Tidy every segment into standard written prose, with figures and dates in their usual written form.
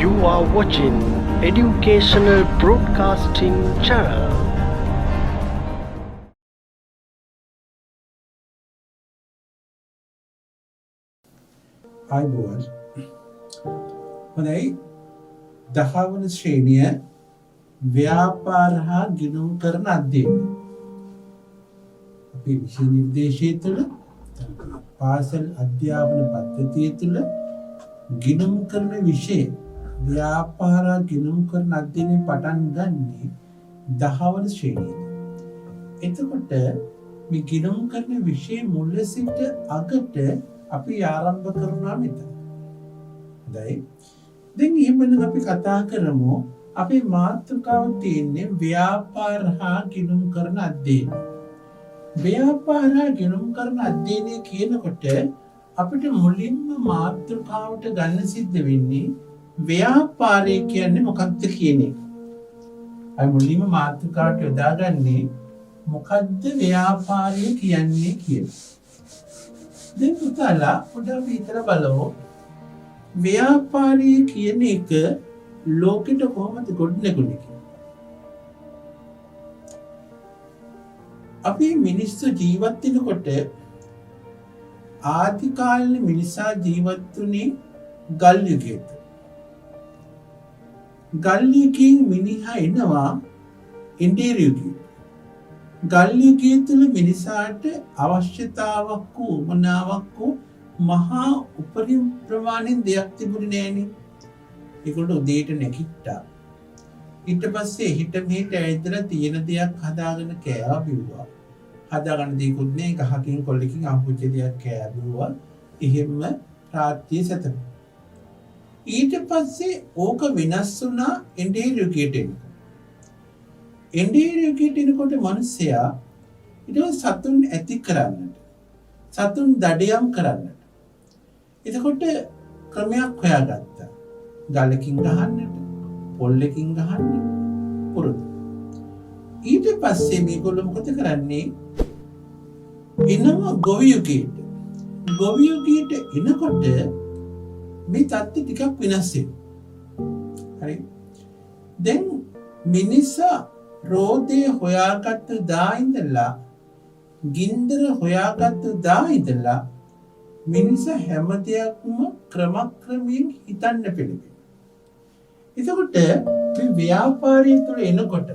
You are watching Educational Broadcasting Channel. ආයුබෝවන්. හොඳයි. 10 වන ශ්‍රේණිය ව්‍යාපාර හා ගිණුම් කරන අධ්‍යයනය. අපි විෂය නිර්දේශය තුළ පාසල් අධ්‍යාපන පද්ධතිය තුළ ගිණුම් කරන විෂය ව්‍යාපාර හා ගිණුම් කරන අධ්‍යයනය පටන් ගන්නේ 10 වන ශ්‍රේණියේදී. එතකොට මේ ගිණුම් කරන විෂය මුල සිට අගට අපි ආරම්භ කරනවා මෙතන. හොඳයි. දැන් එහෙනම් අපි කතා කරමු අපේ මාතෘකාව තියෙන්නේ ව්‍යාපාර හා ගිණුම් කරන අධ්‍යයනය. ව්‍යාපාර හා ගිණුම් කරන අධ්‍යයනය කියනකොට අපිට මුලින්ම මාතෘකාවට ගන්න සිද්ධ වෙන්නේ ව්‍යාපාරය කියන්නේ මොකක්ද කියන එක. අපි මුලින්ම මාතෘකාවට යොදාගන්නේ මොකක්ද ව්‍යාපාරය කියන්නේ කියලා. දැන් පුතාලා පොඩ්ඩක් හිතලා බලමු ව්‍යාපාරය කියන එක ලෝකෙට කොහොමද ගොඩනැගුණේ කියලා. අපි මිනිස්සු ජීවත් වෙනකොට ආදි කාලේ මිනිසා ජීවත් වුණේ ගල් යුගයක. ගල් යුගයෙන් මිනිහා එනවා ඉන්දියානු යුගයට. ගල් යුගය තුළ මිනිසාට අවශ්‍යතාවක් වූ උමනාවක් වූ මහා උපරිම ප්‍රමාණයෙන් දෙයක් තිබුණේ නෑනේ. ඒගොල්ලෝ උදේට නැගිට්ටා. ඊට පස්සේ හිට මෙහෙට ඇවිදලා තියෙන දෙයක් හදාගෙන කෑවා බිව්වා. හදාගන්න දෙයක්වත් නෑ, ගහකින් කොල්ලකින් අහුවෙච්ච දෙයක් කෑවා බිව්වා. එහෙම රාත්‍රියේ සැතපුවා. ඊට පස්සේ ඕක වෙනස් වුණා ඉන්දියානු යුගයට එනකොට. ඉන්දියානු යුගයට එනකොට මිනිස්සයා ඊට සතුන් ඇති කරන්නට, සතුන් දඩයම් කරන්නට. එතකොට ක්‍රමයක් හොයාගත්තා. ගලකින් ගහන්නට, පොල්ලකින් ගහන්නට පුරුදු. ඊට පස්සේ මේගොල්ලෝ මොකද කරන්නේ? එනවා ගොවි යුගයට. ගොවි යුගයට එනකොට මේ තත්ත්වය ටිකක් වෙනස් වෙනවා. හරි. දැන් මිනිසා රෝදේ හොයාගත්තු දා ඉඳලා ගින්දර හොයාගත්තු දා ඉඳලා මිනිසා හැම දෙයක්ම ක්‍රමක්‍රමයෙන් හිතන්න පෙළඹෙනවා. එතකොට මේ ව්‍යාපාරය තුළ එනකොට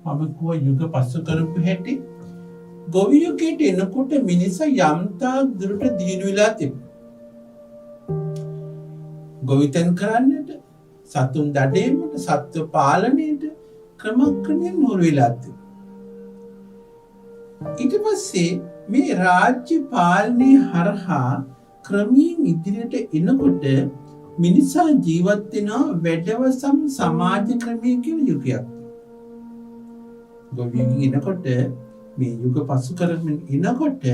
මම කිව්ව යුග පසු කරපු හැටි ගොවි යුගයට එනකොට මිනිසා යම්තාක් දුරට දියුණු වෙලා තිබුණා. ගොවිතැන් කරන්නට, සතුන් දඩයමට, සත්ව පාලනයට ක්‍රමක්‍රමයෙන් හුරු වෙලා තිබුණා. ඊට පස්සේ මේ රාජ්‍ය පාලනය හරහා ක්‍රමයෙන් ඉදිරියට එනකොට මිනිසා ජීවත් වෙනවා වැඩවසම් සමාජ ක්‍රමයේ කියන යුගයක්. ගොවියන් එනකොට මේ යුග පසු කරමින් එනකොට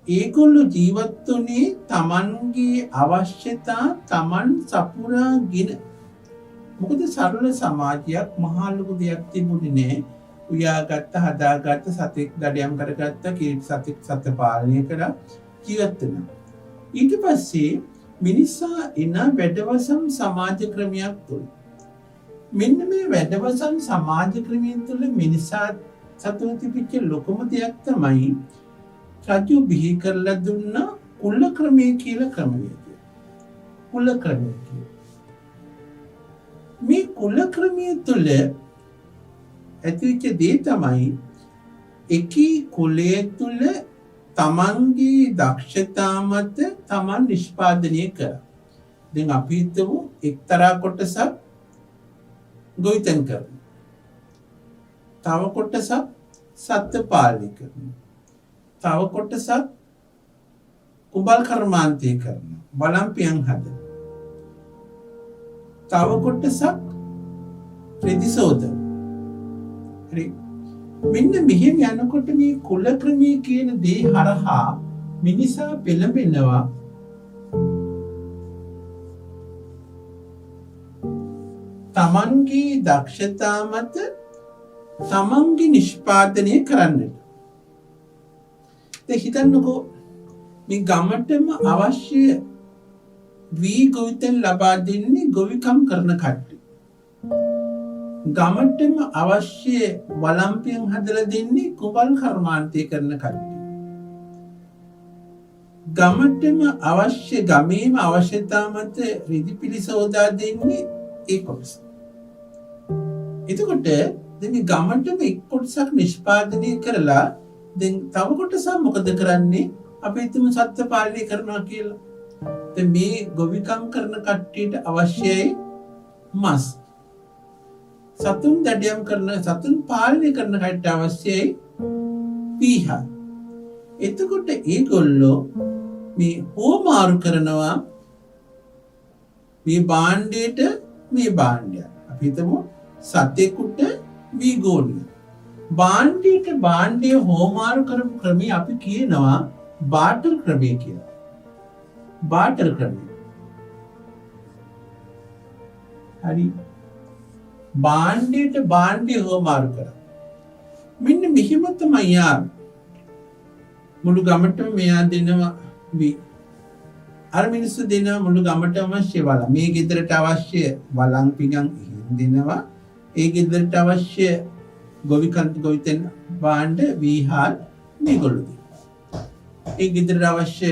ඒගොල්ලෝ ජීවත් වුණේ තමන්ගේ අවශ්‍යතා තමන් සපුරාගෙන. මොකද සරල සමාජයක් මහා ලොකු දෙයක් තිබුණේ නෑ. උයාගත්ත, හදාගත්ත, සතෙක් දඩයම් කරගත්ත, කීට සතෙක් සත පාලනය කරලා ජීවත් වෙනවා. ඊට පස්සේ මිනිසා එන වැඩවසම් සමාජ ක්‍රමයක් තුළ. මෙන්න මේ වැඩවසම් සමාජ ක්‍රමය තුළ මිනිසා සතුව තිබිච්ච ලොකුම දෙයක් තමයි රජු බිහි කරලා දුන්න කුල ක්‍රමය කියලා ක්‍රමවේදය. කුල ක්‍රමය කියලා. මේ කුල ක්‍රමය තුළ ඇතිවෙච්ච දේ තමයි එකී කුලය තුළ තමන්ගේ දක්ෂතා මත තමන් නිෂ්පාදනය කරා. දැන් අපි හිතමු එක්තරා කොටසක් ගොවිතැන් කරනවා. තව කොටසක් සත්ත්ව පාලනය කරනවා. තව කොටසක් කුඹල් කර්මාන්තය කරනවා. බලම්පියන් හදනවා. තව කොටසක් රෙදි සෝදනවා. හරි. මෙන්න මෙහෙම යනකොට මේ කුල ක්‍රමයේ කියන දේ හරහා මිනිසා පෙළඹෙනවා තමන්ගේ දක්ෂතා මත තමන්ගේ නිෂ්පාදනය කරන්නට. දැන් හිතන්නකෝ මේ ගමටම අවශ්‍ය වී ගොවිතැන් ලබා දෙන්නේ ගොවිකම් කරන කට්ටිය. ගමටම අවශ්‍ය වළම්පියන් හදලා දෙන්නේ කුඹල් කර්මාන්තය කරන කට්ටිය. ගමටම අවශ්‍ය ගමේම අවශ්‍යතා මත රිදිපිලි සෝදා දෙන්නේ ඒ කොටස. එතකොට දැන් මේ ගමටම එක් කොටසක් නිෂ්පාදනය කරලා දැන් තව කොටසක් මොකද කරන්නේ? අපි හිතමු සත්ත්ව පාලනය කරනවා කියලා. දැන් මේ ගොවිකම් කරන කට්ටියට අවශ්‍යයි මස්. සතුන් දඩයම් කරන සතුන් පාලනය කරන කට්ටියට අවශ්‍යයි පීහ. එතකොට ඒගොල්ලෝ මේ හෝමාරු කරනවා මේ භාණ්ඩයට මේ භාණ්ඩය. අපි හිතමු සතෙකුට වී ගෝණිය. භාණ්ඩයට භාණ්ඩය හෝමාරු කරපු ක්‍රමය අපි කියනවා බාටර් ක්‍රමය කියලා. බාටර් ක්‍රමය. හරි. භාණ්ඩයට භාණ්ඩය හෝමාරු කරා. මෙන්න මෙහිම තමයි යාර. මුළු ගමටම මෙයා දෙනවා වී. අර මිනිස්සු දෙනවා මුළු ගමටම අවශ්‍ය වලම්. මේ ගෙදරට අවශ්‍ය වලම් පිඟන් දෙනවා. ඒ ගෙදරට අවශ්‍ය ගොවිතැන් භාණ්ඩ වීහාල් මේගොල්ලෝ දෙනවා. ඒ ගෙදරට අවශ්‍ය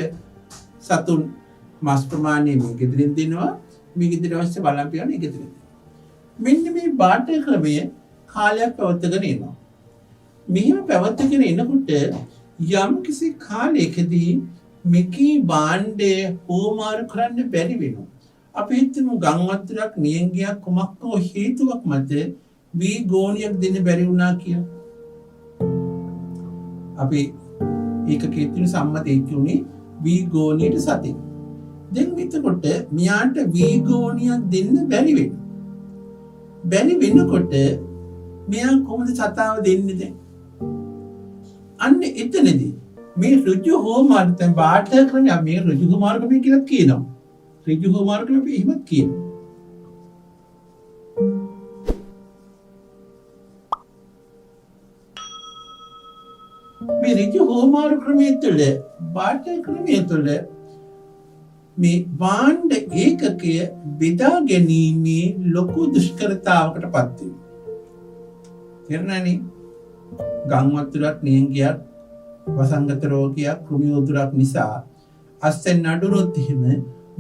සතුන් මස් ප්‍රමාණය මේ ගෙදරින් දෙනවා. මේ ගෙදරට අවශ්‍ය වලම් පිඟන් ඒ ගෙදරින් දෙනවා. මෙන්න මේ බාටර් ක්‍රමය කාලයක් පැවතගෙන එනවා. මෙහිම පැවතගෙන එනකොට යම් කිසි කාලයකදී මෙකී භාණ්ඩය හෝමාරු කරන්න බැරි වෙනවා. අපි හිතමු ගම් වතුරක් නියංගයක් කුමක් හෝ හේතුවක් මත වී ගෝණියක් දෙන්න බැරි වුණා කියලා. අපි ඒකකයේ තියෙන සම්මත එක්කුනේ වී ගෝණියට සතෙක්. දැන් එතකොට මියාට වී ගෝණියක් දෙන්න බැරි වෙනවා. බැරි වෙනකොට මෙයා කොහොමද සතාව දෙන්නේ දැන්? අන්න එතනදී මේ ඍජු හෝමාරු දැන් බාටර් ක්‍රමය මේ ඍජු හෝමාරු ක්‍රමය කියලා කියනවා. ඍජු හෝමාරු ක්‍රමය එහෙමත් කියනවා. මේ ඍජු හෝමාරු ක්‍රමය තුළ බාටර් ක්‍රමය තුළ මේ භාණ්ඩ ඒකකය බෙදා ගැනීමේ ලොකු දුෂ්කරතාවකට පත් වෙනවා. තේරුණානේ? ගම් වතුරක් නියංගයක් වසංගත රෝගයක් කෘමි උදුරක් නිසා අස්සෙන් නඩුනොත් එහෙම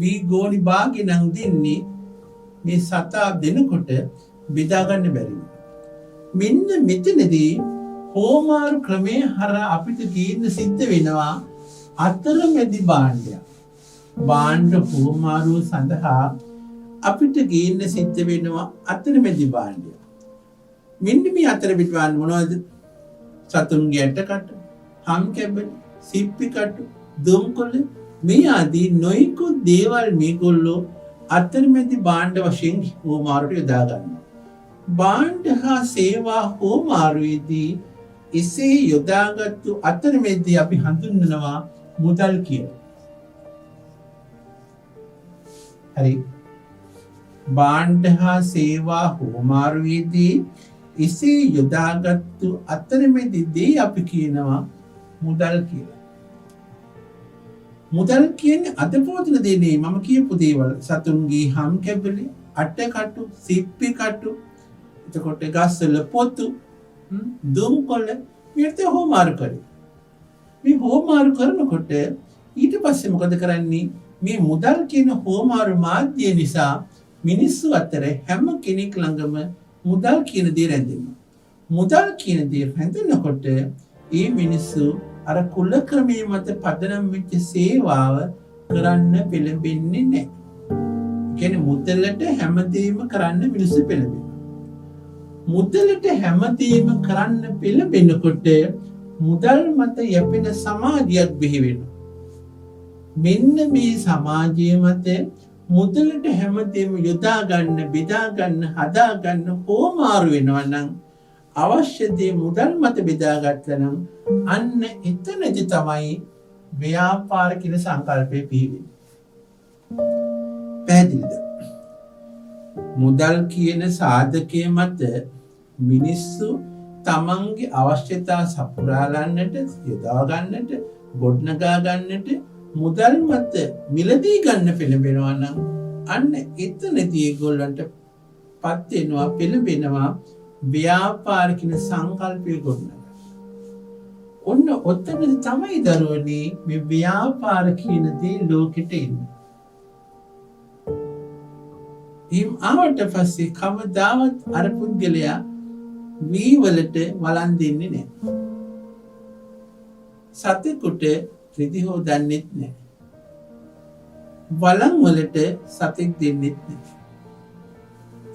වී ගෝණි භාගෙ නම් දෙන්නේ මේ සතා දෙනකොට බෙදා ගන්න බැරි වෙනවා. මෙන්න මෙතනදී හෝමාරු ක්‍රමයේ හරහා අපිට ගේන්න සිද්ධ වෙනවා අතරමැදි භාණ්ඩයක්. භාණ්ඩ හෝමාරුව සඳහා අපිට ගේන්න සිද්ධ වෙනවා අතරමැදි භාණ්ඩයක්. මෙන්න මේ අතරමැදි භාණ්ඩ මොනවද? සතුන්ගේ ඇටකටු, හම් කැබලි, සිප්පි කටු, දුම්කොළ මේ ආදී නොයෙකුත් දේවල් මේගොල්ලෝ අතරමැදි භාණ්ඩ වශයෙන් හෝමාරුවට යොදා ගන්නවා. භාණ්ඩ හා සේවා හෝමාරුවේදී එසේ යොදාගත්තු අතරමැදි අපි හඳුන්වනවා මුදල් කියලා. හරි. භාණ්ඩ හා සේවා හෝමාරුවේදී එසේ යොදාගත්තු අතරමැදි දේ අපි කියනවා මුදල් කියලා. මුදල් කියන්නේ අද පවතින දේ නෙවෙයි මම කියපු දේවල්. සතුන්ගේ හම් කැබලි, අටකටු, සිප්පි කටු, එතකොට ගස්වල පොතු, දුම්කොළ මේකට හෝමාරු කරේ. මේ හෝමාරු කරනකොට ඊට පස්සේ මොකද කරන්නේ? මේ මුදල් කියන හෝමාරු මාධ්‍ය නිසා මිනිස්සු අතර හැම කෙනෙක් ළඟම මුදල් කියන දේ රැඳෙනවා. මුදල් කියන දේ රැඳෙනකොට ඒ මිනිස්සු අර කුල ක්‍රමයේ මත පදනම් වෙච්ච සේවාව කරන්න පෙළඹෙන්නේ නැහැ. කියන්නේ මුදලට හැමදේම කරන්න මිනිස්සු පෙළඹෙනවා. මුදලට හැමදේම කරන්න පෙළඹෙනකොට මුදල් මත යැපෙන සමාජයක් බිහි වෙනවා. මෙන්න මේ සමාජය මත මුදලට හැමදේම යොදා ගන්න, බෙදා ගන්න, හදා ගන්න හෝමාරු වෙනවා නම් අවශ්‍ය දේ මුදල් මත බෙදා ගත්තා නම් අන්න එතනදි තමයි ව්‍යාපාර කියන සංකල්පය පිහිවෙන්නේ. පැහැදිලිද? මුදල් කියන සාධකයේ මත මිනිස්සු තමන්ගේ අවශ්‍යතා සපුරා ගන්නට, යොදා ගන්නට, ගොඩනගා ගන්නට මුදල් මත මිලදී ගන්න පෙළඹෙනවා නම් අන්න එතනදී ඒගොල්ලන්ට පත් වෙනවා පෙළඹෙනවා ව්‍යාපාර කියන සංකල්පය ගොඩනගන්න. ඔන්න ඔතනදී තමයි දරුවනේ මේ ව්‍යාපාර කියන දේ ලෝකෙට එන්නේ. ඊම් ආවට පස්සේ කවදාවත් අර පුද්ගලයා වී වලට වළං දෙන්නේ නැහැ. සතෙකුට රිදි හොදන්නෙත් නැහැ. වළං වලට සතෙක් දෙන්නෙත් නැහැ.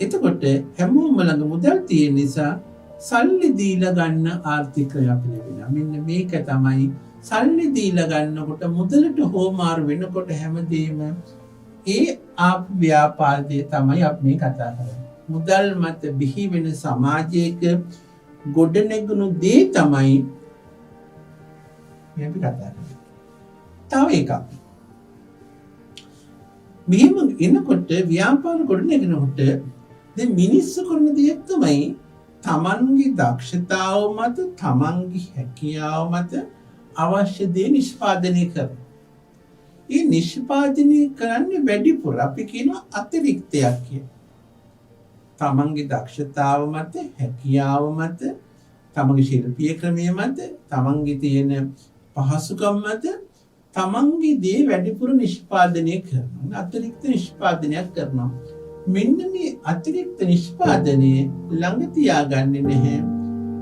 එතකොට හැමෝම ළඟ මුදල් තියෙන නිසා සල්ලි දීලා ගන්න ආර්ථිකය අපිට ලැබෙනවා. මෙන්න මේක තමයි සල්ලි දීලා ගන්නකොට මුදලට හෝමාරු වෙනකොට හැමදේම ඒ ව්‍යාපාරයේ තමයි අපි මේ කතා කරන්නේ. මුදල් මත බිහි වෙන සමාජයක ගොඩනැගුණු දේ තමයි මේ අපි කතා කරන්නේ. තව එකක්. මෙහෙම එනකොට ව්‍යාපාර ගොඩනැගෙනකොට දැන් මිනිස්සු කරන දේ තමයි තමන්ගේ දක්ෂතාව මත තමන්ගේ හැකියාව මත අවශ්‍ය දේ නිෂ්පාදනය කරනවා. ඒ නිෂ්පාදනය කරන්නේ වැඩිපුර අපි කියනවා අතිරික්තයක් කියලා. තමන්ගේ දක්ෂතාව මත හැකියාව මත තමන්ගේ ශිල්පීය ක්‍රමය මත තමන්ගේ තියෙන පහසුකම් මත තමන්ගේ දේ වැඩිපුර නිෂ්පාදනය කරනවා. අතිරික්ත නිෂ්පාදනයක් කරනවා. මෙන්න මේ අතිරික්ත නිෂ්පාදනය ළඟ තියාගන්නේ නැහැ.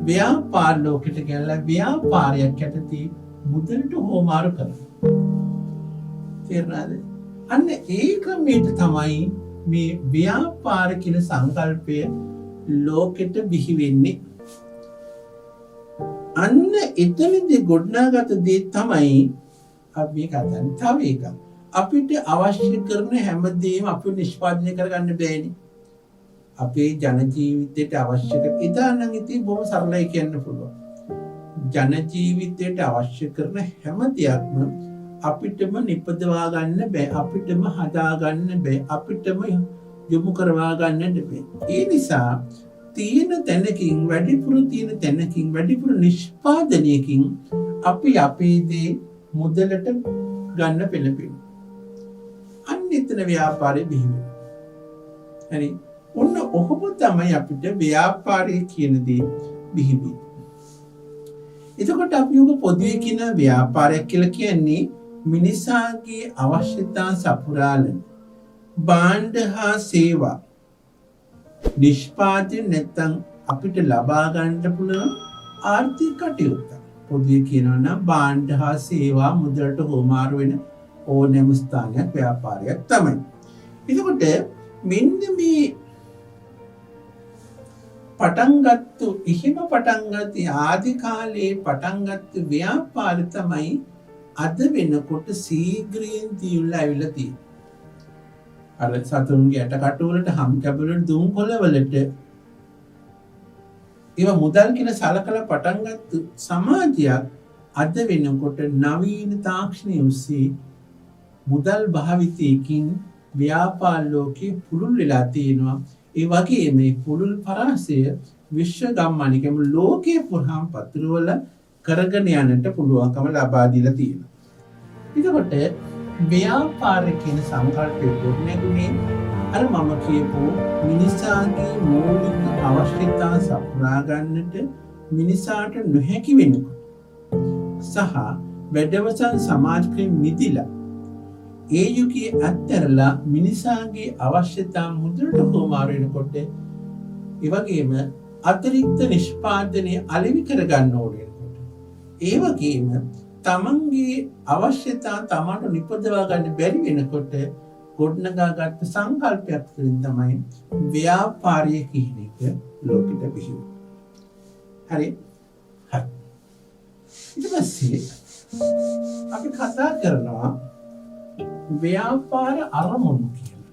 ව්‍යාපාර ලෝකෙට ගෙනලා ව්‍යාපාරයක් යටතේ මුදලට හොමාරු කරනවා. තේරුණාද? අන්න ඒ ක්‍රමයට තමයි මේ ව්‍යාපාර කියන සංකල්පය ලෝකෙට බිහි වෙන්නේ. අන්න එතනදී ගොඩනගාගත දේ තමයි අපි කතා කරන්නේ. තව එකක්. අපිට අවශ්‍ය කරන හැමදේම අපි නිෂ්පාදනය කරගන්න බෑනේ. අපේ ජන ජීවිතයට අවශ්‍ය කරන ඉදානම් ඉතින් බොහොම සරලයි කියන්න පුළුවන්. ජන ජීවිතයට අවශ්‍ය කරන හැම දෙයක්ම අපිටම නිපදවා ගන්න බෑ. අපිටම හදා ගන්න බෑ. අපිටම යොමු කරවා ගන්න බෑ. ඒ නිසා තියෙන තැනකින් වැඩිපුර නිෂ්පාදනයකින් අපි අපේ දේ මුදලට ගන්න පෙළඹෙනවා. අන්න එතන ව්‍යාපාරය බිහි වෙනවා. හරි. ඔන්න ඔහොම තමයි අපිට ව්‍යාපාරය කියන දේ බිහි වෙන්නේ. එතකොට අපි උග පොදුවේ කියන ව්‍යාපාරයක් කියලා කියන්නේ මිනිසාගේ අවශ්‍යතා සපුරාලන භාණ්ඩ හා සේවා නිෂ්පාදනය නැත්නම් අපිට ලබා ගන්න පුළුවන් ආර්ථික කටයුත්ත. පොදුවේ කියනවා නම් භාණ්ඩ හා සේවා මුදලට හොමාරු වෙන ඕනෑම ස්ථානයක් ව්‍යාපාරයක් තමයි. එතකොට මෙන්න මේ පටන්ගත්තු ආදි කාලයේ පටන්ගත්තු ව්‍යාපාර තමයි අද වෙනකොට සීග්‍රයෙන් තියුල්ලා ඇවිල්ලා තියෙන්නේ. අර සතුන්ගේ ඇටකටු වලට හම් කැබලට දුම් කොළ වලට ඒවා මුදල් කියන සලකලා පටන්ගත්තු සමාජයක් අද වෙනකොට නවීන තාක්ෂණය ඔස්සේ මුදල් භාවිතයකින් ව්‍යාපාර ලෝකේ පුළුල් වෙලා තියෙනවා. ඒ වගේ මේ පුළුල් පරාසය විශ්ව ගම්මානිකම ලෝකයේ පුරාම පතුරවල කරගෙන යන්නට පුළුවන්කම ලබා දීලා තියෙනවා. එතකොට ව්‍යාපාර කියන සංකල්පය ගොඩනැගුණේ අර මම කියපු මිනිසාගේ මූලික අවශ්‍යතා සපුරා ගන්නට මිනිසාට නොහැකි වෙනකොට සහ වැඩවසන් සමාජිකයෙන් මිදිලා ඒ යුගයේ අත්හැරලා මිනිසාගේ අවශ්‍යතා මුදලට හොමාරු වෙනකොට ඒ වගේම අතිරික්ත නිෂ්පාදනය අලෙවි කරගන්න ඕනේ. ඒ වගේම තමන්ගේ අවශ්‍යතා තමන්ට නිපදවා ගන්න බැරි වෙනකොට ගොඩනගාගත්තු සංකල්පයක් තුළින් තමයි ව්‍යාපාරය කියන එක ලෝකෙට බිහි වෙන්නේ. හරි. ඊට පස්සේ අපි කතා කරනවා ව්‍යාපාර අරමුණු කියලා.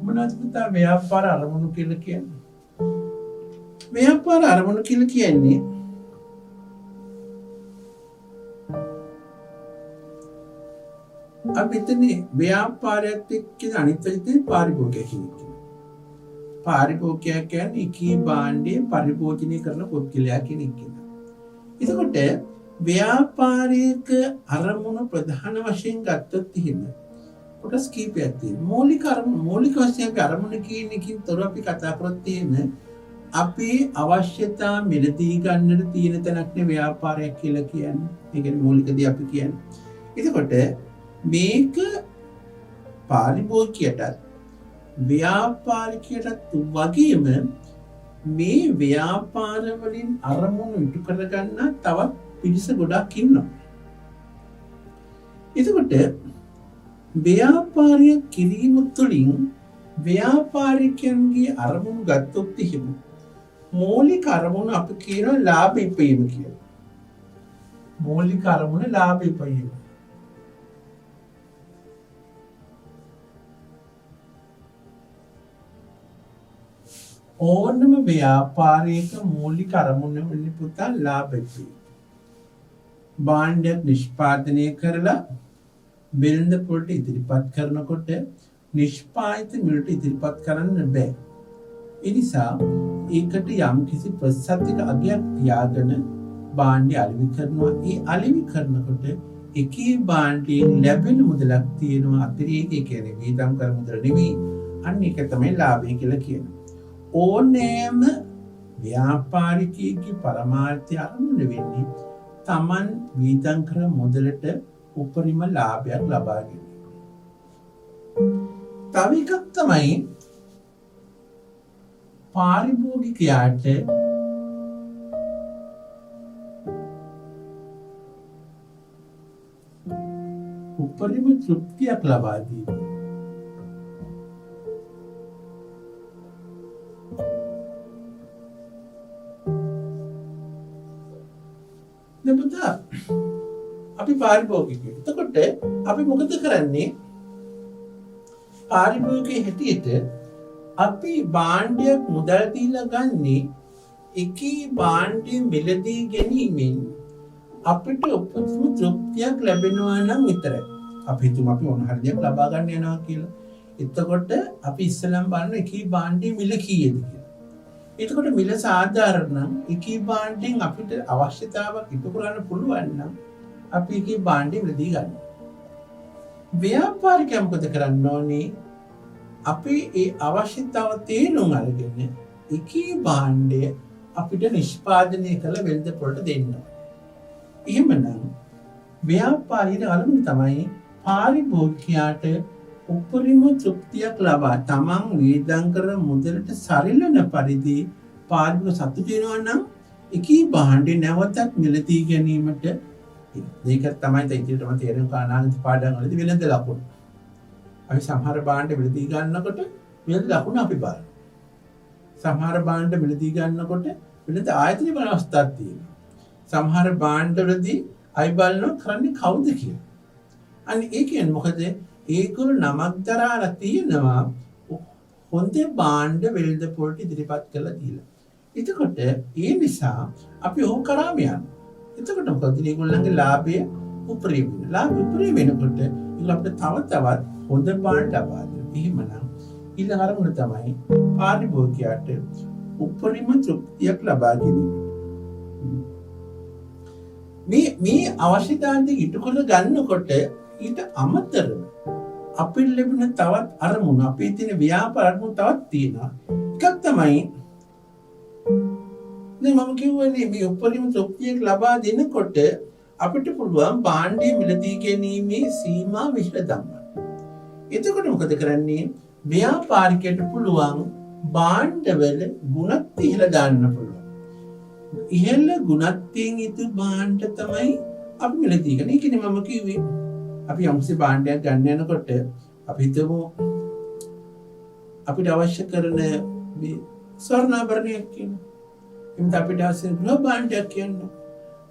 මොනවද පුතා ව්‍යාපාර අරමුණු කියලා කියන්නේ? ව්‍යාපාර අරමුණු කියලා කියන්නේ අපි එතන ව්‍යාපාරයත් එක්ක අනිත් පැත්තේ පාරිභෝගික කෙනෙක්. පාරිභෝගිකයා කියන්නේ එකී භාණ්ඩය පරිභෝජනය කරන පුද්ගලයා කෙනෙක් කියලා. එතකොට ව්‍යාපාරික අරමුණු ප්‍රධාන වශයෙන් ගත්තොත් එහෙම කොටස් කීපයක් තියෙනවා. මූලික වශයෙන් අපි අරමුණ කියන එකකින් තොරව අපි කතා කරොත් එහෙම අපේ අවශ්‍යතා මිලදී ගන්නට තියෙන තැනක් නේ ව්‍යාපාරයක් කියලා කියන්නේ. ඒ කියන්නේ මූලිකදී අපි කියන්නේ. එතකොට මේක පාරිභෝගිකයටත් ව්‍යාපාරිකයටත් වගේම මේ ව්‍යාපාර වලින් අරමුණු ඉටු කරගන්න තවත් පිරිස ගොඩක් ඉන්නවා. එතකොට ව්‍යාපාරය කිරීම තුළින් ව්‍යාපාරිකයන්ගේ අරමුණු ගත්තොත් එහෙම මූලික අරමුණ අපි කියනවා ලාභ ඉපයීම කියලා. මූලික අරමුණ ලාභ ඉපයීම. ඕනම ව්‍යාපාරයක මූලික අරමුණ වෙන්නේ පුතා ලාභ ඉපයීම. භාණ්ඩයක් නිෂ්පාදනය කරලා වෙළඳපොළට ඉදිරිපත් කරනකොට නිෂ්පාදිත මිලට ඉදිරිපත් කරන්න බෑ. ඒ නිසා ඒකට යම් කිසි ප්‍රතිශතයක අගයක් තියාගෙන භාණ්ඩය අලෙවි කරනවා. ඒ අලෙවි කරනකොට එකී භාණ්ඩයෙන් ලැබෙන මුදලක් තියෙනවා අතිරේක කියන්නේ වේදම් කර මුදල නෙවෙයි. අන්න ඒක තමයි ලාභය කියලා කියනවා. ඕනෑම ව්‍යාපාරිකයෙකුගේ පරමාර්ථය අරමුණ වෙන්නේ තමන් වේදම් කර මුදලට උපරිම ලාභයක් ලබා ගැනීම. තව එකක් තමයි පාරිභෝගිකයාට උපරිම තෘප්තියක් ලබා දීම. දැන් අපි පාරිභෝගිකයෝ. එතකොට අපි මොකද කරන්නේ? පාරිභෝගිකයෙ හැටියට අපි භාණ්ඩයක් මුදල් දීලා ගන්නේ එකී භාණ්ඩය මිලදී ගැනීමෙන් අපිට උපරිම තෘප්තියක් ලැබෙනවා නම් විතරයි. අපි හිතමු අපි මොන හරි දෙයක් ලබා ගන්න යනවා කියලා. එතකොට අපි ඉස්සෙල්ලාම බලන එකී භාණ්ඩයේ මිල කීයද කියලා. එතකොට මිල සාධාරණ නම් එකී භාණ්ඩයෙන් අපිට අවශ්‍යතාවක් ඉටු කරන්න පුළුවන් නම් අපි එකී භාණ්ඩය මිලදී ගන්නවා. ව්‍යාපාරිකයා මොකද කරන්න ඕනේ? අපි ඒ අවශ්‍යතාව තේරුම් අරගෙන එකී භාණ්ඩය අපිට නිෂ්පාදනය කළ වෙළඳපොළට දෙන්න ඕනේ. එහෙමනම් ව්‍යාපාරිකයේ අරමුණ තමයි පාරිභෝගිකයාට උපරිම තෘප්තියක් ලබා තමන් වේදම් කරන මුදලට සරිලන පරිදි පාරිභෝගික සතුටු වෙනවා නම් එකී භාණ්ඩේ නැවතත් මිලදී ගැනීමට ඒක තමයි ඉතිරියටම තේරෙන කාරණාන්ති පාඩම් වලදී වෙළඳ ලකුණු. අපි සමහර භාණ්ඩ මිලදී ගන්නකොට වෙළඳ ලකුණු අපි බලනවා. සමහර භාණ්ඩ මිලදී ගන්නකොට වෙළඳ ආයතන බලන අවස්ථාවක් තියෙනවා. සමහර භාණ්ඩ වලදී අය බලනවා කරන්නේ කවුද කියලා. අන්න ඒ කියන්නේ මොකද? ඒගොල්ලෝ නමක් දරාලා තියෙනවා හොඳ භාණ්ඩ වෙළඳපොළට ඉදිරිපත් කරලා දීලා. එතකොට ඒ නිසා අපි ඕක කරාම යනවා. එතකොට මොකද මේගොල්ලන්ගේ ලාභය උපරිම වෙනවා. ලාභ උපරිම වෙනකොට ඒගොල්ලෝ අපිට තවත් හොඳ භාණ්ඩ ලබා දෙනවා. එහෙමනම් ඊළඟ අරමුණ තමයි පාරිභෝගිකයාට උපරිම තෘප්තියක් ලබා ගැනීම. මේ අවශ්‍යතාවය ඉටු කර ගන්නකොට ඊට අමතරව අපිට ලැබෙන තවත් අරමුණ අපේ තියෙන ව්‍යාපාර අරමුණ තවත් තියෙනවා. එකක් තමයි මම කියවනේ මේ උපරිම තෘප්තියක් ලබා දෙනකොට අපිට පුළුවන් භාණ්ඩය මිලදී ගැනීමේ සීමා විහිද දක්වන්න. එතකොට මොකද කරන්නේ? ව්‍යාපාරිකයට පුළුවන් භාණ්ඩවල ගුණත් ඉහළ දාන්න පුළුවන්. ඉහළ ගුණත්වයෙන් යුතු භාණ්ඩ තමයි අපි මිලදී ගන්න. ඒ කියන්නේ මම කිව්වේ අපි යම්සි භාණ්ඩයක් ගන්න යනකොට අපි හිතමු අපිට අවශ්‍ය කරන මේ ස්වර්ණාභරණයක් කියනවා. එමුත් අපිට අවශ්‍ය ගෘහ භාණ්ඩයක් කියනවා.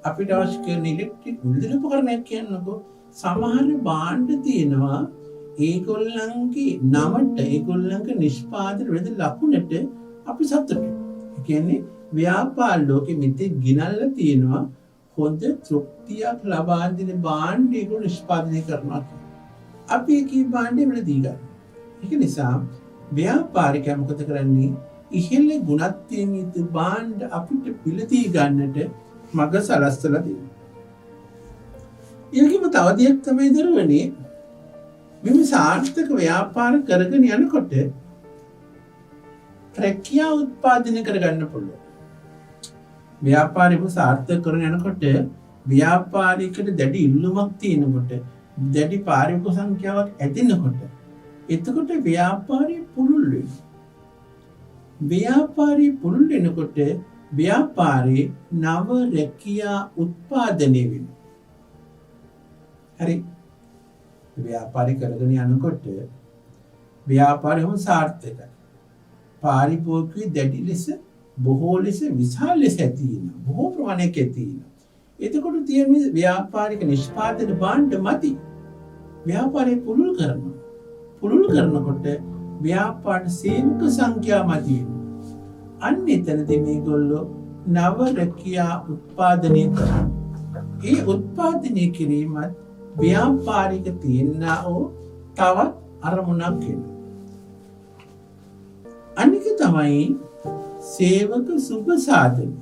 අපිට අවශ්‍ය කරන ඉලෙක්ට්‍රික් විදුලි උපකරණයක් කියනකො සමහර භාණ්ඩ තියෙනවා ඒගොල්ලන්ගේ නමට ඒගොල්ලන්ගේ නිෂ්පාදන වේද ලකුණට අපි සතුටුයි. ඒ කියන්නේ ව්‍යාපාර ලෝකෙ මෙතේ ගිනල්ලා තියෙනවා හොඳ තෘප්තියක් ලබා දෙන භාණ්ඩ ඒගොල්ලෝ නිෂ්පාදනය කරනවා. අපි ඒකී භාණ්ඩෙ වල දී ගන්න. ඒක නිසා ව්‍යාපාරිකයා මොකද කරන්නේ? ඉහළ ගුණත්වයෙන් යුතු භාණ්ඩ අපිට පිළිදී ගන්නට මඟ සලස්සලා දෙනවා. ඒකම තව දෙයක් තමයි දරුවනේ මෙම සාර්ථක ව්‍යාපාර කරගෙන යනකොට රැකියා උත්පාදනය කරගන්න පුළුවන්. ව්‍යාපාරෙම සාර්ථක කරගෙන යනකොට ව්‍යාපාරිකට දැඩි ඉල්ලුමක් තියෙනකොට දැඩි පාරිභෝගික සංඛ්‍යාවක් ඇතිවෙනකොට එතකොට ව්‍යාපාරය පුළුල් වෙනවා. ව්‍යාපාරය පුළුල් වෙනකොට ව්‍යාපාරේ නව රැකියා උත්පාදනය වෙනවා. හරි. ව්‍යාපාරය කරගෙන යනකොට ව්‍යාපාරයම සාර්ථකයි. පාරිභෝගිකයෝ දැඩි ලෙස බොහෝ ලෙස විශාල ලෙස ඇති වෙනවා. බොහෝ ප්‍රමාණයක් ඇති වෙනවා. එතකොට තියෙන ව්‍යාපාරික නිෂ්පාදන භාණ්ඩ මදි. ව්‍යාපාරය පුළුල් කරනවා. පුළුල් කරනකොට ව්‍යාපාර සේවක සංඛ්‍යා මදි වෙනවා. අන්න එතනදී මේගොල්ලෝ නව රැකියා උත්පාදනය කරනවා. ඒ උත්පාදනය කිරීමත් ව්‍යාපාරික තියෙනා වූ තවත් අරමුණක් වෙනවා. අනික තමයි සේවක සුබ සාධනය.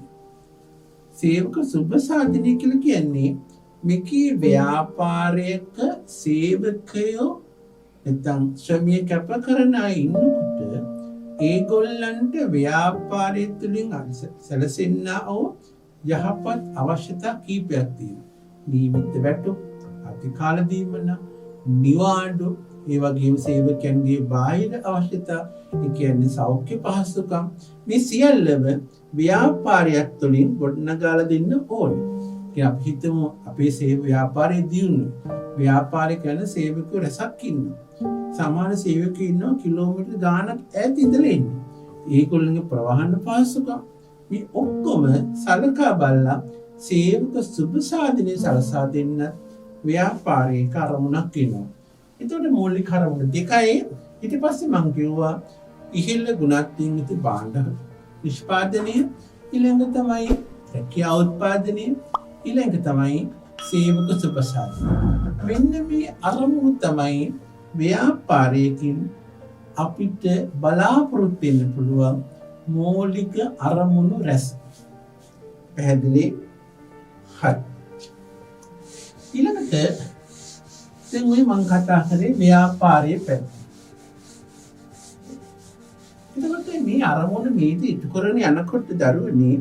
සේවක සුබ සාධනය කියලා කියන්නේ මේකේ ව්‍යාපාරයක සේවකයෝ නැත්නම් ශ්‍රමික කැප කරන අය ඉන්නකොට ඒගොල්ලන්ට ව්‍යාපාරය තුළින් සැලසෙන්නා වූ යහපත් අවශ්‍යතා කීපයක් තියෙනවා. නියමිත වැටුප්, අධිකාල දීමන, නිවාඩු, ඒ වගේම සේවකයන්ගේ බාහිර අවශ්‍යතා, ඒ කියන්නේ සෞඛ්‍ය පහසුකම්, මේ සියල්ලම ව්‍යාපාරයක් තුළින් ගොඩනගාලා දෙන්න ඕනේ. ඉතින් අපි හිතමු අපේ ව්‍යාපාරයේ දියුණුව. ව්‍යාපාරය කරන සේවකයෝ රැසක් ඉන්නවා. සමාන සේවකයෝ ඉන්නවා කිලෝමීටර් ගාණක් ඈත ඉඳලා ඉන්නේ. ඒගොල්ලන්ගේ ප්‍රවාහන පහසුකම් මේ ඔක්කොම සලකා බලලා සේවක සුබ සාධනය සලසා දෙන්න ව්‍යාපාරයේ කරමුණක් වෙනවා. එතකොට මූලික කරමුණ දෙකයි. ඊට පස්සේ මම කිව්වා ඉහළ ගුණත්වයෙන් යුතු භාණ්ඩ නිෂ්පාදනය, ඊළඟ තමයි රැකියා උත්පාදනය, ඊළඟ තමයි සේවක සුබ සාධනය. මෙන්න මේ අරමුණු තමයි ව්‍යාපාරයකින් අපිට බලාපොරොත්තු වෙන්න පුළුවන් මූලික අරමුණු රැස්. පැහැදිලි? හරි. ඊළඟට දැන් මම කතා කරේ ව්‍යාපාරයේ පැත්ත. එතකොට මේ අරමුණ මේක ඉටු කරන යනකොට දරුවනේ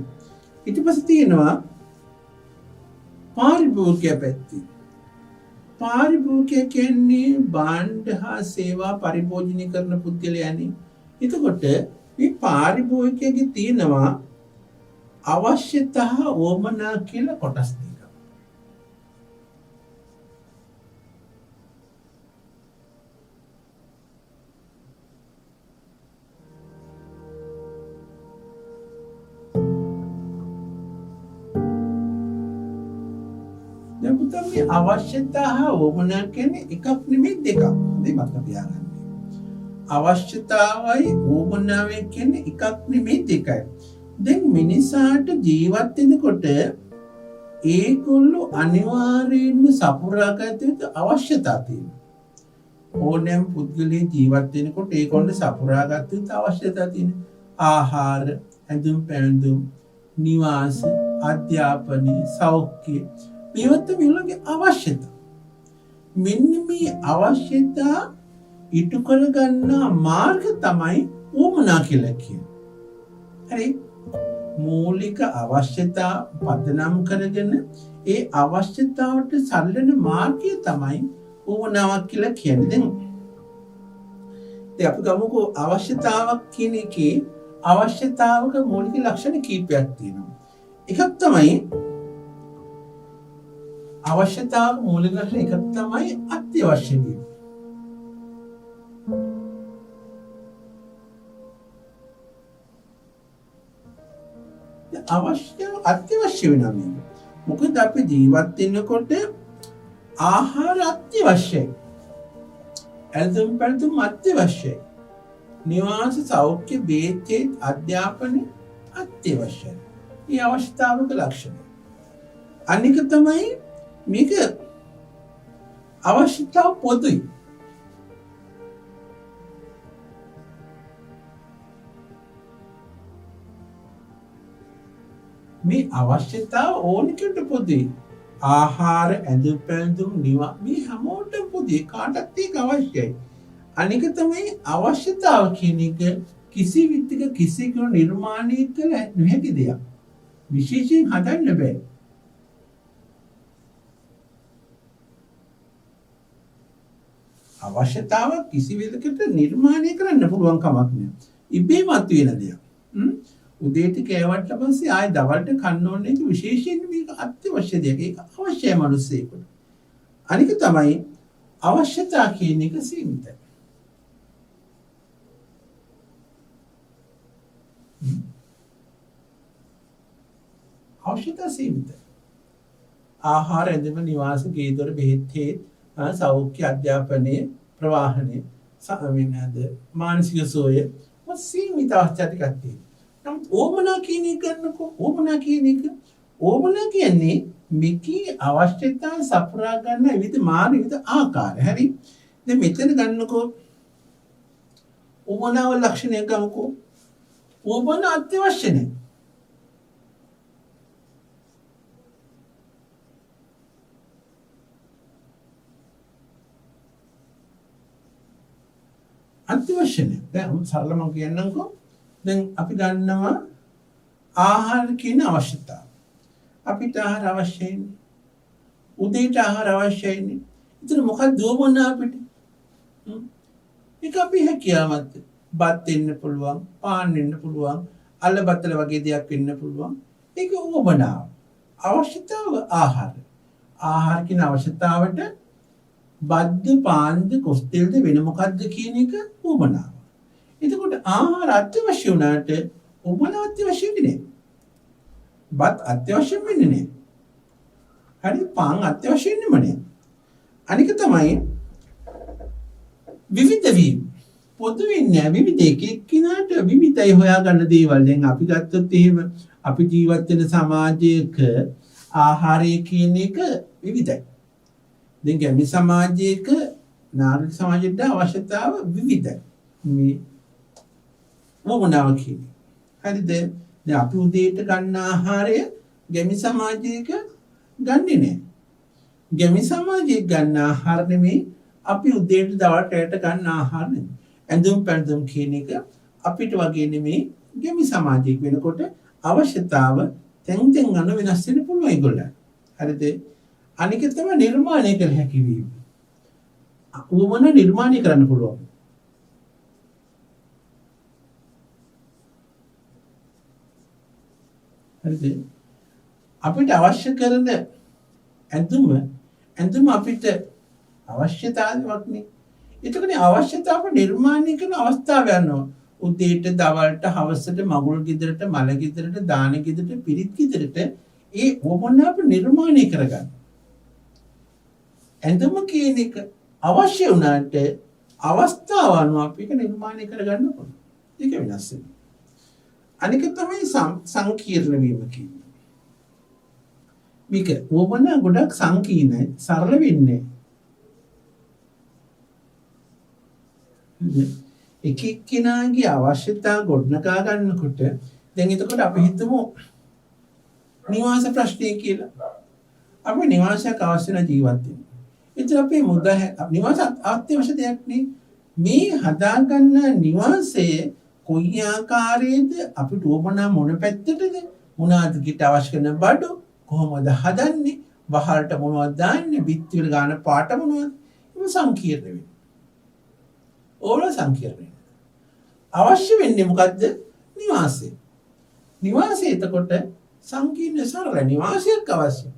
ඊට පස්සේ තියෙනවා පාරිභෝගික පැත්ත. පාරිභෝගික කියන්නේ භාණ්ඩ හා සේවා පරිභෝජනය කරන පුද්ගලයනේ. එතකොට මේ පාරිභෝගිකයේ තියෙනවා අවශ්‍යතා වමනා කියලා කොටස් දෙකක්. දැන් පුතා මේ අවශ්‍යතා හා වමනා කියන්නේ එකක් නෙමෙයි දෙකක්. දෙකක් තියාගන්න. අවශ්‍යතාවයි වමනාවයි කියන්නේ එකක් නෙමෙයි දෙකයි. දැන් මිනිසාට ජීවත් වෙනකොට ඒගොල්ලෝ අනිවාර්යයෙන්ම සපුරාගත යුතු අවශ්‍යතා තියෙනවා. ඕනෑම පුද්ගලයෙක් ජීවත් වෙනකොට ඒගොල්ලෝ සපුරාගත යුතු අවශ්‍යතා තියෙනවා. ආහාර, ඇඳුම් පැළඳුම්, නිවාස, අධ්‍යාපන, සෞඛ්‍ය, මේවත් මිලගේ අවශ්‍යතා. මෙන්න මේ අවශ්‍යතා ඉටු කරගන්න මාර්ග තමයි වමනා කියලා කියන්නේ. හරි? මූලික අවශ්‍යතා පදනම් කරගෙන ඒ අවශ්‍යතාවට සල්ලන මාර්ගය තමයි වමනාවක් කියලා කියන්නේ. දැන් අපි ගමුකෝ අවශ්‍යතාවක් කියන එකේ අවශ්‍යතාවක මූලික ලක්ෂණ කීපයක් තියෙනවා. එකක් තමයි අවශ්‍යතාවක මූලික ලක්ෂණ එකක් තමයි අත්‍යවශ්‍ය වීම. අත්‍යවශ්‍ය වෙනවා මේක. මොකද අපි ජීවත් වෙනකොට ආහාර අත්‍යවශ්‍යයි. ඇඳුම් පැළඳුම් අත්‍යවශ්‍යයි. නිවාස, සෞඛ්‍ය, බේත්, අධ්‍යාපන අත්‍යවශ්‍යයි. මේ අවශ්‍යතාවක ලක්ෂණ. අනික තමයි මේක අවශ්‍යතාව පොදුයි. මේ අවශ්‍යතාව ඕනිකට පොදුයි. ආහාර, ඇඳුම් පැළඳුම්, නිවා මේ හැමෝටම පොදුයි. කාටත් ඒක අවශ්‍යයි. අනික තමයි අවශ්‍යතාව කියන එක කිසි විදිහක කිසි කෙනෙකු නිර්මාණය කළ නොහැකි දෙයක්. විශේෂයෙන් හදන්න බෑ. අවශ්‍යතාව කිසි විදිහකට නිර්මාණය කරන්න පුළුවන් කමක් නෑ. ඉබේම මතුවෙන දෙයක්. උදේට කෑවට පස්සේ ආයෙ දවල්ට කන්න ඕනේ ඒක විශේෂයෙන් මේක අත්‍යවශ්‍ය දෙයක්. ඒක අවශ්‍යයි මිනිස්සෙකුට. අනික තමයි අවශ්‍යතා කියන එක සීමිතයි. අවශ්‍යතා සීමිතයි. ආහාර, ඇඳුම, නිවාස, ගේ දොර, බෙහෙත්, සෞඛ්‍ය, අධ්‍යාපනය, ප්‍රවාහනය, මානසික සෝය සීමිත අවස්ථා ටිකක් තියෙනවා. නමුත් ඕමනා කියන එක ගන්නකො ඕමනා කියන එක ඕමනා කියන්නේ මේකේ අවශ්‍යතා සපුරා ගන්න විවිධ මාන විවිධ ආකාර. හරි. දැන් මෙතන ගන්නකො ඕමනාව ලක්ෂණය ගමුකෝ. ඕමනා අත්‍යවශ්‍ය නැහැ. අත්‍යවශ්‍ය නැහැ. දැන් සරලම කියන්නම්කෝ. දැන් අපි ගන්නවා ආහාර කියන අවශ්‍යතාව. අපිට ආහාර අවශ්‍යයිනේ. උදේට ආහාර අවශ්‍යයිනේ. ඒතර මොකක්ද දුවමන අපිට? ඒක අපි හැකියාවත් බත් වෙන්න පුළුවන්, පාන් වෙන්න පුළුවන්, අලබතල වගේ දෙයක් වෙන්න පුළුවන්. ඒක උවමනාව. අවශ්‍යතාව ආහාර. ආහාර කියන අවශ්‍යතාවට බද්ද පාන්ද කොස්තෙල්ද වෙන මොකද්ද කියන එක උවමනාව. එතකොට ආහාර අත්‍යවශ්‍ය වුණාට උවමනාව අත්‍යවශ්‍ය වෙන්නේ නැහැ. බත් අත්‍යවශ්‍ය වෙන්නේ නැහැ. හරි පාන් අත්‍යවශ්‍ය වෙන්නේම නැහැ. අනික තමයි විවිධ වීම. පොදු වෙන්නේ විවිධ එක එක්කිනාට විවිධයි හොයාගන්න දේවල්. දැන් අපි ගත්තොත් එහෙම අපි ජීවත් වෙන සමාජයක ආහාරය කියන එක විවිධයි. දැන් ගැමි සමාජයක නාගරික සමාජයට අවශ්‍යතාව විවිධයි. මේ වමනාව කියන්නේ. හරිද? දැන් අපි උදේට ගන්න ආහාරය ගැමි සමාජයක ගන්නෙ නෑ. ගැමි සමාජයක ගන්න ආහාර නෙමෙයි අපි උදේට දවල්ට රැට ගන්න ආහාර නෙමෙයි. ඇඳුම් පැළඳුම් කියන එක අපිට වගේ නෙමෙයි ගැමි සමාජයක වෙනකොට අවශ්‍යතාව තැන් තැන් අන වෙනස් වෙන්න පුළුවන් ඒගොල්ලන්ට. හරිද? අනික තමයි නිර්මාණය කළ හැකි වීම. උවමන නිර්මාණය කරන්න පුළුවන්. හරිද? අපිට අවශ්‍ය කරන ඇඳුම අපිට අවශ්‍යතාවක් නේ. එතකොට අවශ්‍යතාව නිර්මාණය කරන අවස්ථාව යනවා. උදේට දවල්ට හවසට මගුල් ගෙදරට මල ගෙදරට දාන ගෙදරට පිරිත් ගෙදරට ඒ උවමනාව නිර්මාණය කරගන්න. ඇඳුම කියන එක අවශ්‍ය වුණාට අවස්ථාව අනුව අපි ඒක නිර්මාණය කරගන්න පුළුවන්. ඒක වෙනස් වෙනවා. අනික තමයි සංකීර්ණ වීම කියන්නේ. මේක වමන ගොඩක් සංකීර්ණයි, සරල වෙන්නේ. එක එක්කෙනාගේ අවශ්‍යතා ගොඩනගා ගන්නකොට දැන් එතකොට අපි හිතමු නිවාස ප්‍රශ්නය කියලා. අපි නිවාසයක් අවශ්‍ය නැ ජීවත් වෙන්න. එතන අපේ නිවාස අත්‍යවශ්‍ය දෙයක් නේ. මේ හදාගන්න නිවාසයේ කොයි ආකාරයේද අපිට ඕමනා මොන පැත්තටද මොනවාද කිට අවශ්‍ය කරන බඩු කොහොමද හදන්නේ වහලට මොනවද දාන්නේ බිත්ති වල ගන්න පාට මොනවද ඒක සංකීර්ණ වෙනවා. ඕන සංකීර්ණ අවශ්‍ය වෙන්නේ මොකද්ද? නිවාසය. නිවාසය එතකොට සංකීර්ණ සරල නිවාසයක් අවශ්‍යයි.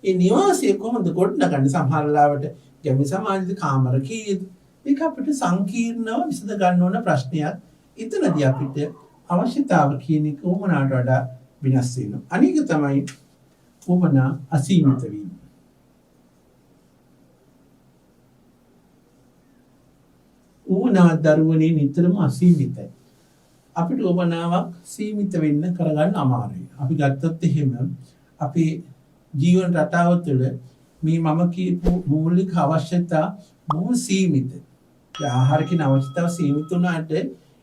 ඒ නිවාසය කොහොමද ගොඩනගන්නේ? සමහර ලාවට ගැමි සමාජයේ කාමර කීයද? ඒක අපිට සංකීර්ණව විසඳ ගන්න ඕන ප්‍රශ්නයක්. එතනදී අපිට අවශ්‍යතාව කියන එක උමනාට වඩා වෙනස් වෙනවා. අනික තමයි උමනා අසීමිත වීම. උමනා දරුවනේ නිතරම අසීමිතයි. අපිට උමනාවක් සීමිත වෙන්න කරගන්න අමාරුයි. අපි ගත්තොත් එහෙම අපේ ජීවන රටාව තුළ මේ මම කියපු මූලික අවශ්‍යතා බොහොම සීමිතයි. ආහාර කියන අවශ්‍යතාව සීමිත වුණාට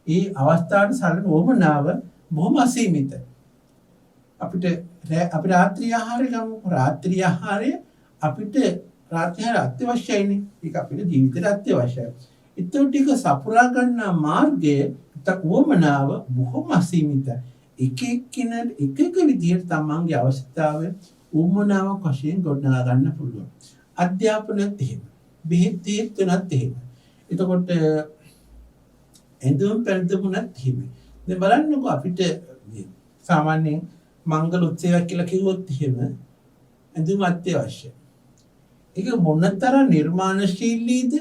ඒ අවස්ථාවට සලන උවමනාව බොහොම අසීමිතයි. අපිට අපි රාත්‍රී ආහාරය ගමු. රාත්‍රී ආහාරය අපිට රාත්‍රී ආහාර අත්‍යවශ්‍යයිනේ. ඒක අපේ ජීවිතේට අත්‍යවශ්‍යයි. ඒත් ටික සපුරා ගන්න මාර්ගය උවමනාව බොහොම අසීමිතයි. එක එක්කෙනාට එක එක විදිහට තමන්ගේ අවශ්‍යතාවය උවමනාවක් වශයෙන් ගොඩනගා ගන්න පුළුවන්. අධ්‍යාපනයත් එහෙම. බෙහෙත් තීර්ථනත් එහෙම. එතකොට ඇඳුම් පැළඳුමුත් එහෙම. දැන් බලන්නකෝ අපිට සාමාන්‍යයෙන් මංගල උත්සවයක් කියලා කිව්වොත් එහෙම ඇඳුම් අත්‍යවශ්‍යයි. ඒක මොනතරම් නිර්මාණශීලීද,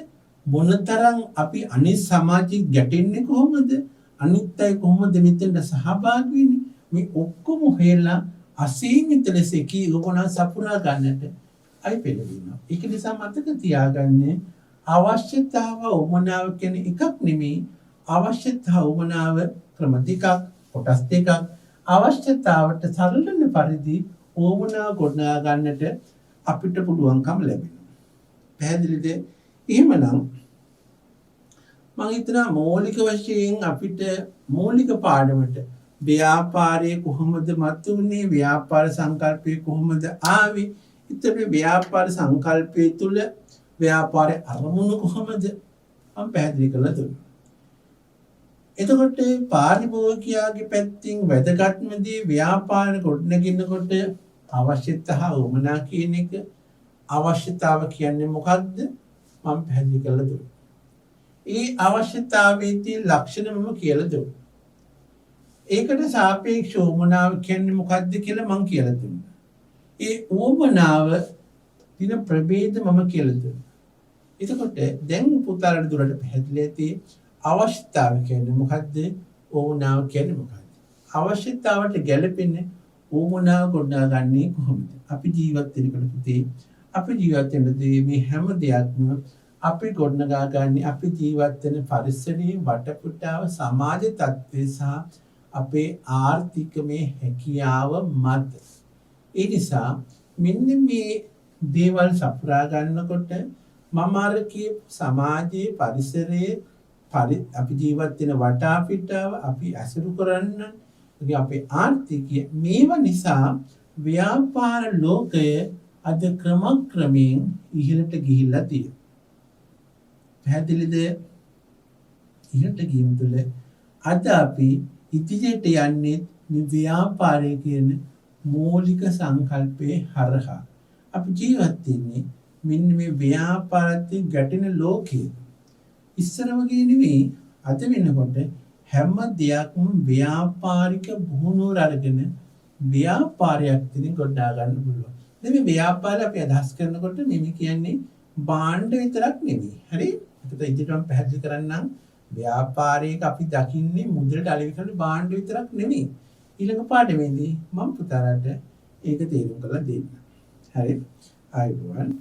මොනතරම් අපි අනිත් සමාජෙත් ගැටෙන්නේ කොහොමද, අනිත් අය කොහොමද මෙතෙන්ට සහභාගී වෙන්නේ, මේ ඔක්කොම හොයලා අසීමිත ලෙස කී උගුණ සපුරා ගන්නට අයි පෙළඹෙනවා. ඒක නිසා මතක තියාගන්න අවශ්‍යතාව උමනාව කියන එකක් නෙමෙයි, අවශ්‍යතාව උමනාව ක්‍රම දෙකක්, කොටස් දෙකක්. අවශ්‍යතාවට සරලන පරිදි උමනාව ගොඩනගා ගන්නට අපිට පුළුවන්කම ලැබෙනවා. පැහැදිලිද? එහෙමනම් මම හිතනවා මৌলিক වශයෙන් අපිට මৌলিক පාඩමට ව්‍යාපාරයේ කොහොමද මතුනේ, ව්‍යාපාර සංකල්පය කොහොමද ආවේ, ඊට ව්‍යාපාර සංකල්පය තුළ ව්‍යාපාරයේ අරමුණු කොහොමද මම පැහැදිලි කරලා දුන්නා. එතකොට පාරිභෝගිකයාගේ පැත්තෙන් වැදගත්ම දේ ව්‍යාපාර ගොඩනගනකොට අවශ්‍යතාව උමනා කියන එක. අවශ්‍යතාව කියන්නේ මොකක්ද මම පැහැදිලි කරලා දුන්නා. ඒ අවශ්‍යතාවයේ තියෙන ලක්ෂණ මම කියලා දුන්නා. ඒකට සාපේක්ෂ උමනාව කියන්නේ මොකක්ද කියලා මම කියලා දුන්නා. ඒ උමනාව දින ප්‍රභේද මම කියලා දුන්නා. එතකොට දැන් පුතාලට දුරට පැහැදිලි ඇති අවශ්‍යතාව කියන්නේ මොකක්ද, උමනාව කියන්නේ මොකක්ද. අවශ්‍යතාවට ගැළපෙන්නේ උමනාව ගොඩනගන්නේ කොහොමද? අපි ජීවත් වෙනකොට පුතේ අපි ජීවත් වෙනදී මේ හැම දෙයක්ම අපි ගොඩනගා ගන්න අපි ජීවත් වෙන පරිසරයේ වටපිටාව, සමාජ තත්ත්වය සහ අපේ ආර්ථිකමය හැකියාව මත. ඒ නිසා මෙන්න මේ දේවල් සපුරා ගන්නකොට මම අර කියපු සමාජයේ පරිසරයේ අපි ජීවත් වෙන වටාපිටාව, අපි අසුරු කරන්න අපේ ආර්ථිකය, මේවා නිසා ව්‍යාපාර ලෝකය අද ක්‍රමක්‍රමයෙන් ඉහළට ගිහිල්ලා තියෙනවා. පැහැදිලිද? ඉහළට ගියම තුළ අද අපි ඉදිරියට යන්නේ මේ ව්‍යාපාරය කියන මූලික සංකල්පයේ හරහා. අපි ජීවත් වෙන්නේ මෙන්න මේ ව්‍යාපාරයෙන් ගැටෙන ලෝකයේ. ඉස්සර වගේ නෙවෙයි අද වෙනකොට හැම දෙයක්ම ව්‍යාපාරික බුහුණුවර අරගෙන ව්‍යාපාරයක් තුළින් ගොඩනගා ගන්න පුළුවන්. දැන් මේ ව්‍යාපාරය අපි අදහස් කරනකොට මෙමි කියන්නේ භාණ්ඩ විතරක් නෙවෙයි. හරි? ඒකට ඉදිරියටම පැහැදිලි කරන්නම්. ව්‍යාපාරයක අපි දකින්නේ මුදලට අලෙවි කරන භාණ්ඩ විතරක් නෙවෙයි. ඊළඟ පාඩමේදී මම පුතාලට ඒක තේරුම් කරලා දෙන්න. හරි? ආයුබෝවන්.